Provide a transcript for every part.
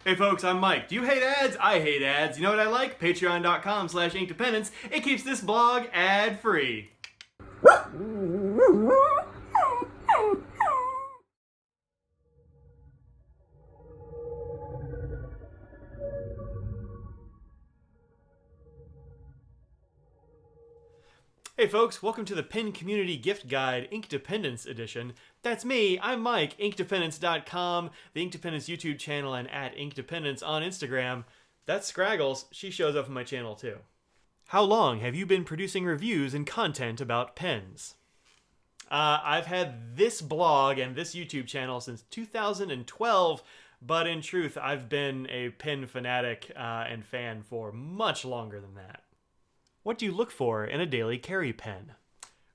Hey folks, I'm Mike. Do you hate ads? I hate ads. You know what I like? Patreon.com/Inkdependence. It keeps this blog ad-free. Hey folks, welcome to the Pen Community Gift Guide Inkdependence Edition. That's me, I'm Mike, Inkdependence.com, the Inkdependence YouTube channel, and at Inkdependence on Instagram. That's Scraggles, she shows up on my channel too. How long have you been producing reviews and content about pens? I've had this blog and this YouTube channel since 2012, but in truth, I've been a pen fanatic and fan for much longer than that. What do you look for in a daily carry pen?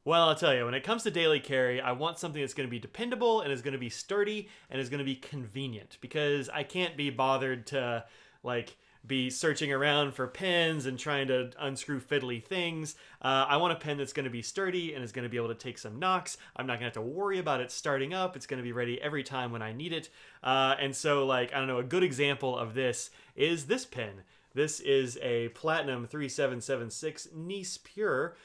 Well, I'll tell you, when it comes to daily carry, I want something that's going to be dependable and is going to be sturdy and is going to be convenient, because I can't be bothered to be searching around for pens and trying to unscrew fiddly things. I want a pen that's going to be sturdy and is going to be able to take some knocks. I'm not going to have to worry about it starting up. It's going to be ready every time when I need it. And so, I don't know, a good example of this is this pen. This is a Platinum 3776 Nice Pure.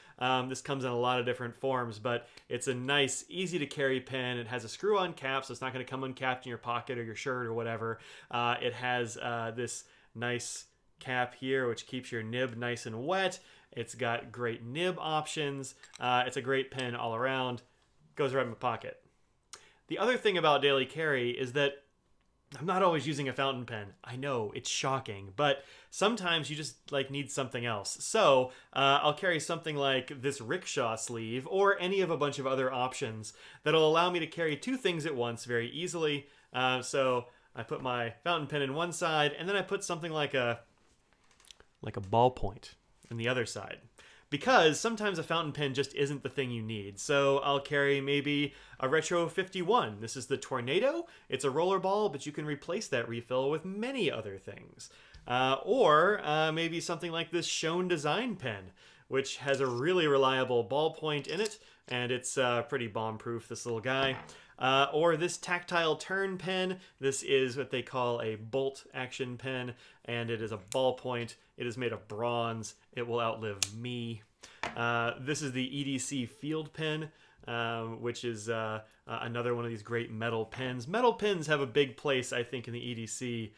This comes in a lot of different forms, but it's a nice, easy to carry pen. It has a screw-on cap, so it's not going to come uncapped in your pocket or your shirt or whatever. It has this nice cap here, which keeps your nib nice and wet. It's got great nib options. It's a great pen all around. Goes right in my pocket. The other thing about daily carry is that I'm not always using a fountain pen. I know, it's shocking, but sometimes you just need something else. So I'll carry something like this rickshaw sleeve or any of a bunch of other options that'll allow me to carry two things at once very easily. So I put my fountain pen in one side, and then I put something like a ballpoint in the other side. Because sometimes a fountain pen just isn't the thing you need. So I'll carry maybe a Retro 51. This is the Tornado. It's a roller ball, but you can replace that refill with many other things. Or maybe something like this Schoen Design pen, which has a really reliable ballpoint in it, and it's pretty bomb-proof, this little guy. Or this Tactile Turn pen. This is what they call a bolt action pen, and it is a ballpoint. It is made of bronze. It will outlive me. This is the EDC Field pen, which is another one of these great metal pens. Metal pens have a big place, I think, in the EDC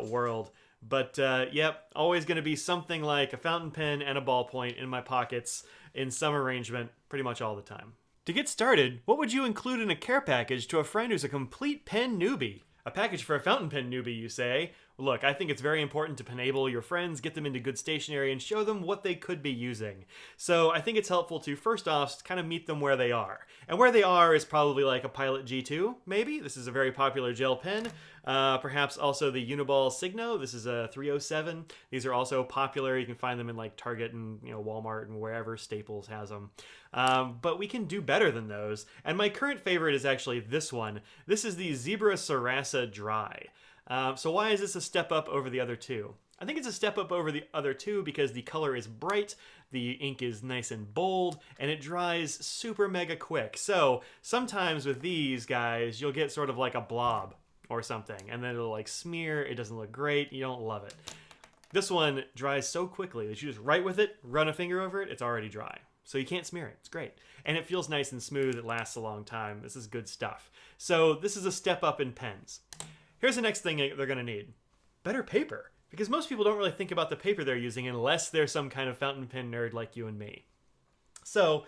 world. But, yep, always going to be something like a fountain pen and a ballpoint in my pockets in some arrangement pretty much all the time. To get started, what would you include in a care package to a friend who's a complete pen newbie? A package for a fountain pen newbie, you say? Look, I think it's very important to penable your friends, get them into good stationery, and show them what they could be using. So I think it's helpful to, first off, kind of meet them where they are. And where they are is probably like a Pilot G2, maybe. This is a very popular gel pen. Perhaps also the Uniball Signo. This is a 307. These are also popular. You can find them in Target and Walmart and wherever. Staples has them. But we can do better than those. And my current favorite is actually this one. This is the Zebra Sarasa Dry. So why is this a step up over the other two? I think it's a step up over the other two because the color is bright, the ink is nice and bold, and it dries super mega quick. So sometimes with these guys, you'll get sort of like a blob or something, and then it'll smear, it doesn't look great, you don't love it. This one dries so quickly that you just write with it, run a finger over it, it's already dry. So you can't smear it. It's great. And it feels nice and smooth. It lasts a long time. This is good stuff. So this is a step up in pens. Here's the next thing they're going to need. Better paper. Because most people don't really think about the paper they're using unless they're some kind of fountain pen nerd like you and me. So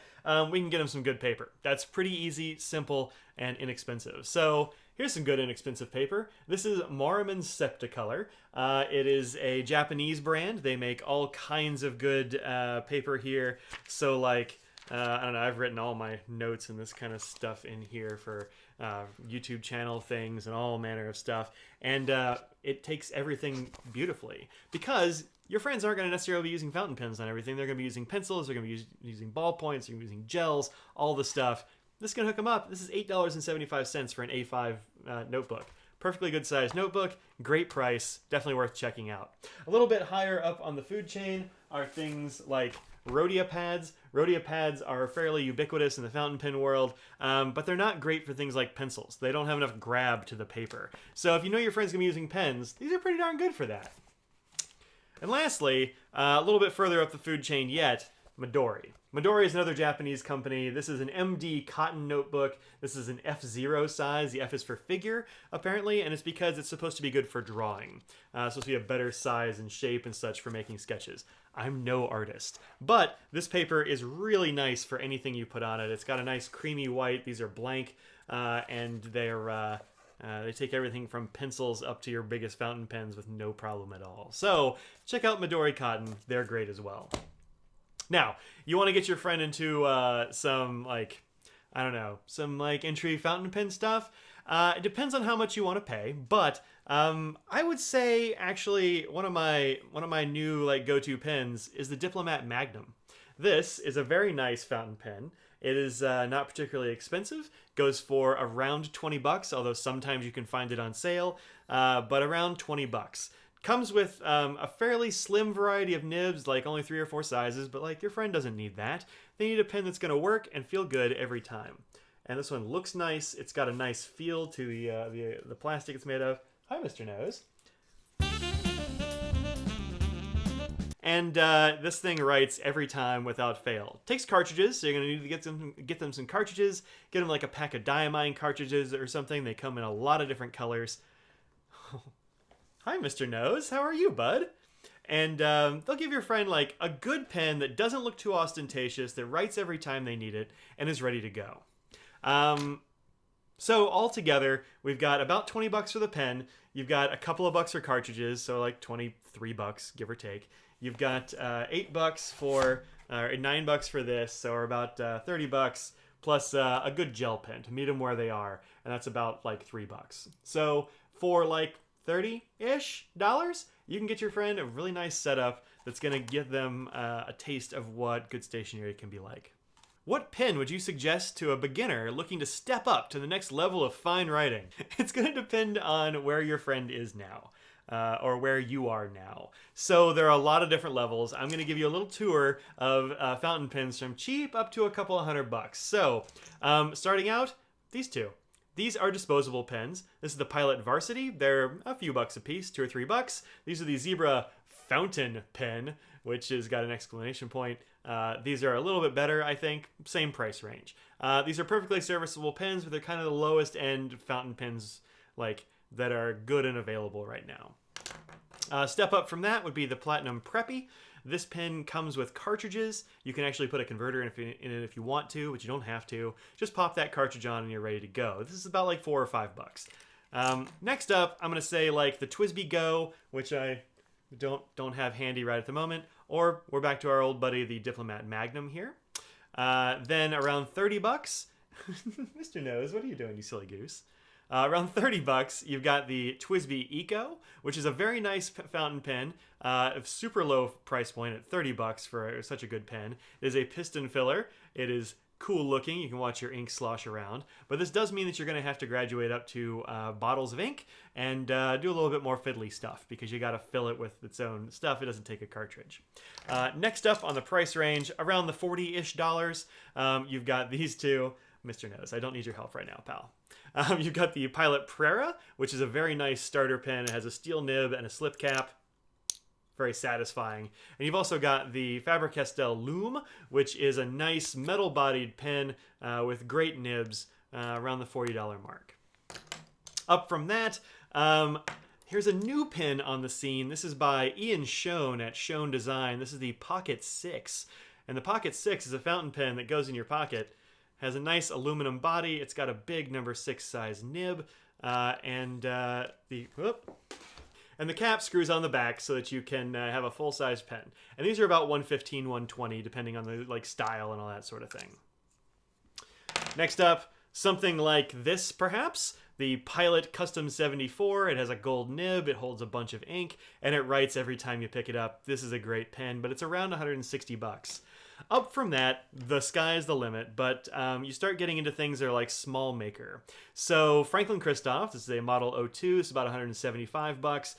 we can get them some good paper. That's pretty easy, simple, and inexpensive. So here's some good inexpensive paper. This is Maraman Septicolor. It is a Japanese brand. They make all kinds of good paper here. So I don't know, I've written all my notes and this kind of stuff in here for YouTube channel things and all manner of stuff. And it takes everything beautifully because your friends aren't going to necessarily be using fountain pens on everything. They're going to be using pencils, they're going to be using ballpoints, they're going to be using gels, all the stuff. This is going to hook them up. This is $8.75 for an A5 notebook. Perfectly good sized notebook, great price, definitely worth checking out. A little bit higher up on the food chain are things like Rhodia pads. Rhodia pads are fairly ubiquitous in the fountain pen world, but they're not great for things like pencils. They don't have enough grab to the paper. So if you know your friend's going to be using pens, these are pretty darn good for that. And lastly, a little bit further up the food chain yet, Midori. Midori is another Japanese company. This is an MD cotton notebook. This is an F0 size. The F is for figure, apparently, and it's because it's supposed to be good for drawing. It's supposed to be a better size and shape and such for making sketches. I'm no artist, but this paper is really nice for anything you put on it. It's got a nice creamy white. These are blank, and they take everything from pencils up to your biggest fountain pens with no problem at all. So check out Midori Cotton. They're great as well. Now, you want to get your friend into some entry fountain pen stuff. It depends on how much you want to pay, but I would say actually one of my new go-to pens is the Diplomat Magnum. This is a very nice fountain pen. It is not particularly expensive. Goes for around $20, although sometimes you can find it on sale, but around $20. Comes with a fairly slim variety of nibs, like only 3 or 4 sizes, but your friend doesn't need that. They need a pen that's going to work and feel good every time. And this one looks nice. It's got a nice feel to the plastic it's made of. Hi, Mr. Nose. And this thing writes every time without fail. Takes cartridges, so you're going to need to get them some cartridges. Get them like a pack of diamine cartridges or something. They come in a lot of different colors. Hi, Mr. Nose. How are you, bud? And they'll give your friend a good pen that doesn't look too ostentatious, that writes every time they need it, and is ready to go. So altogether, we've got about $20 for the pen. You've got a couple of bucks for cartridges, so $23, give or take. You've got $8 for, or $9 for this, so we're about $30, plus a good gel pen to meet them where they are, and that's about $3. So for $30-ish, you can get your friend a really nice setup that's going to give them a taste of what good stationery can be like. What pen would you suggest to a beginner looking to step up to the next level of fine writing? It's going to depend on where your friend is now, or where you are now. So there are a lot of different levels. I'm going to give you a little tour of fountain pens from cheap up to a couple of $100. So starting out, these two. These are disposable pens. This is the Pilot Varsity. They're a few bucks a piece, $2 or $3. These are the Zebra Fountain Pen, which has got an exclamation point. These are a little bit better, I think. Same price range. These are perfectly serviceable pens, but they're kind of the lowest end fountain pens that are good and available right now. Step up from that would be the Platinum Preppy. This pen comes with cartridges. You can actually put a converter in it if you want to, but you don't have to. Just pop that cartridge on and you're ready to go. This is about $4 or $5. Next up, I'm going to say the TWSBI Go, which I don't have handy right at the moment, or we're back to our old buddy, the Diplomat Magnum here. Then around $30, Mr. Nose, what are you doing, you silly goose? Around $30, you've got the TWSBI Eco, which is a very nice fountain pen, of super low price point at $30 for such a good pen. It is a piston filler. It is cool looking. You can watch your ink slosh around. But this does mean that you're going to have to graduate up to bottles of ink and do a little bit more fiddly stuff because you got to fill it with its own stuff. It doesn't take a cartridge. Next up on the price range, around the $40-ish, you've got these two. Mr. Nose, I don't need your help right now, pal. You've got the Pilot Prera, which is a very nice starter pen. It has a steel nib and a slip cap. Very satisfying. And you've also got the Faber-Castell Lume, which is a nice metal-bodied pen with great nibs around the $40 mark. Up from that, here's a new pen on the scene. This is by Ian Schoen at Schoen Design. This is the Pocket 6. And the Pocket 6 is a fountain pen that goes in your pocket. Has a nice aluminum body. It's got a big number 6 size nib, and the cap screws on the back so that you can have a full size pen. And these are about $115, $120, depending on the style and all that sort of thing. Next up, something like this, perhaps. The Pilot Custom 74. It has a gold nib. It holds a bunch of ink, and it writes every time you pick it up. This is a great pen, but it's around $160. Up from that, the sky is the limit, but you start getting into things that are small maker. So Franklin-Christoph, this is a Model 02, it's about $175.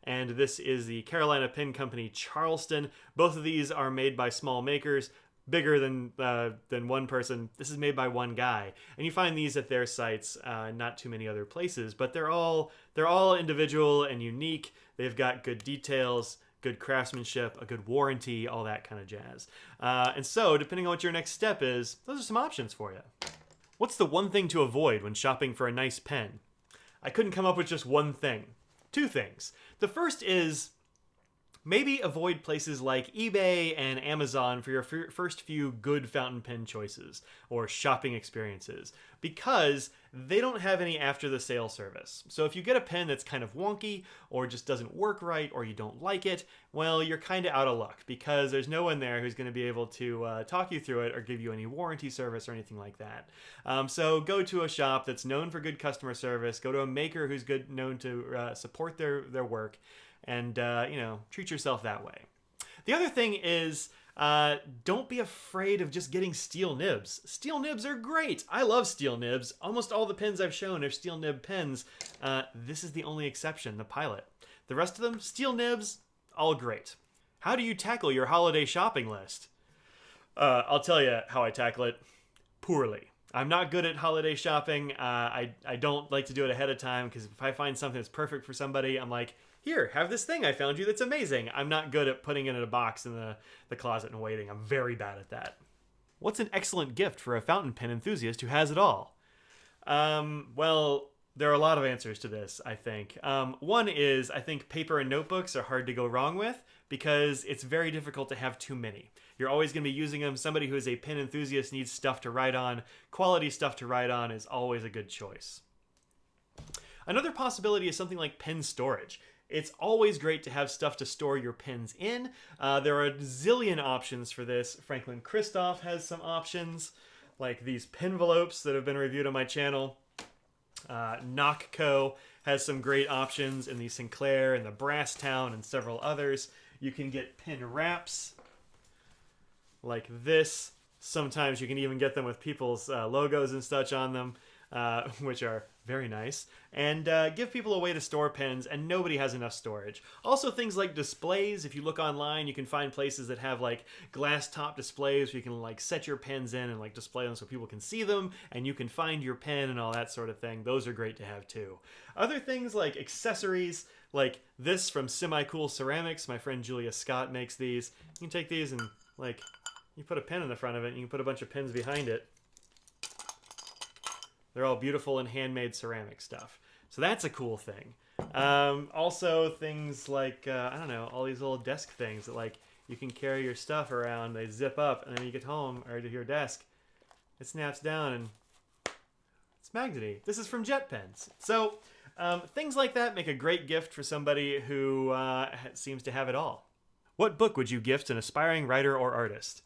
and this is the Carolina Pen Company Charleston. Both of these are made by small makers, bigger than one person. This is made by one guy, and you find these at their sites, not too many other places. But they're all individual and unique. They've got good details, good craftsmanship, a good warranty, all that kind of jazz. And so, depending on what your next step is, those are some options for you. What's the one thing to avoid when shopping for a nice pen? I couldn't come up with just one thing. Two things. The first is maybe avoid places like eBay and Amazon for your first few good fountain pen choices or shopping experiences, because they don't have any after the sale service. So if you get a pen that's kind of wonky or just doesn't work right or you don't like it, well, you're kind of out of luck, because there's no one there who's going to be able to talk you through it or give you any warranty service or anything like that. So go to a shop that's known for good customer service. Go to a maker who's known to support their work, and treat yourself that way. The other thing is, don't be afraid of just getting steel nibs. Steel nibs are great. I love steel nibs. Almost all the pens I've shown are steel nib pens. This is the only exception, the Pilot. The rest of them, steel nibs, all great. How do you tackle your holiday shopping list? I'll tell you how I tackle it. Poorly. I'm not good at holiday shopping. I don't like to do it ahead of time, because if I find something that's perfect for somebody, I'm like, here, have this thing I found you that's amazing. I'm not good at putting it in a box in the closet and waiting. I'm very bad at that. What's an excellent gift for a fountain pen enthusiast who has it all? Well, there are a lot of answers to this, I think. One is, I think paper and notebooks are hard to go wrong with, because it's very difficult to have too many. You're always going to be using them. Somebody who is a pen enthusiast needs stuff to write on. Quality stuff to write on is always a good choice. Another possibility is something like pen storage. It's always great to have stuff to store your pens in. There are a zillion options for this. Franklin-Christoph has some options, like these penvelopes that have been reviewed on my channel. Nockco has some great options, in the Sinclair and the Brasstown and several others. You can get pen wraps like this. Sometimes you can even get them with people's logos and such on them, which are very nice, and give people a way to store pens, and nobody has enough storage. Also, things like displays. If you look online, you can find places that have like glass top displays where you can like set your pens in and like display them so people can see them, and you can find your pen and all that sort of thing. Those are great to have too. Other things like accessories, like this from Semi-Cool Ceramics. My friend Julia Scott makes these. You can take these and like, you put a pen in the front of it, and you can put a bunch of pens behind it. They're all beautiful and handmade ceramic stuff. So that's a cool thing. Also, things like, I don't know, all these little desk things that, like, you can carry your stuff around. They zip up, and then you get home or to your desk, it snaps down, and it's magnety. This is from Jet Pens. So things like that make a great gift for somebody who seems to have it all. What book would you gift an aspiring writer or artist?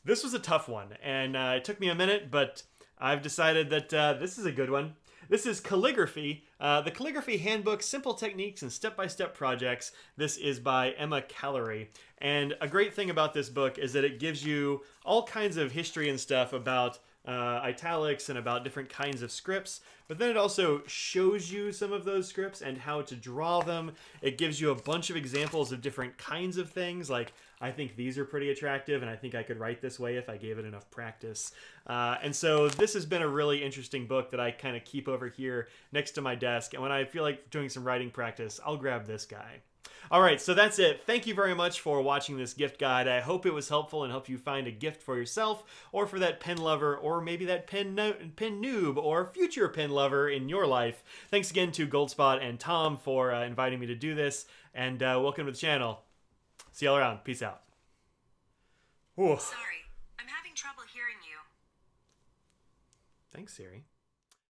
This was a tough one, and it took me a minute, but I've decided that this is a good one. This is Calligraphy, the Calligraphy Handbook, Simple Techniques and Step-by-Step Projects. This is by Emma Callery. And a great thing about this book is that it gives you all kinds of history and stuff about italics and about different kinds of scripts, but then it also shows you some of those scripts and how to draw them. It gives you a bunch of examples of different kinds of things, like I think these are pretty attractive and I think I could write this way if I gave it enough practice. And so this has been a really interesting book that I kind of keep over here next to my desk, and when I feel like doing some writing practice, I'll grab this guy. All right, so that's it. Thank you very much for watching this gift guide. I hope it was helpful and helped you find a gift for yourself or for that pen lover, or maybe that pen noob or future pen lover in your life. Thanks again to Goldspot and Tom for inviting me to do this, and welcome to the channel. See y'all around. Peace out. Ooh. Sorry, I'm having trouble hearing you. Thanks, Siri.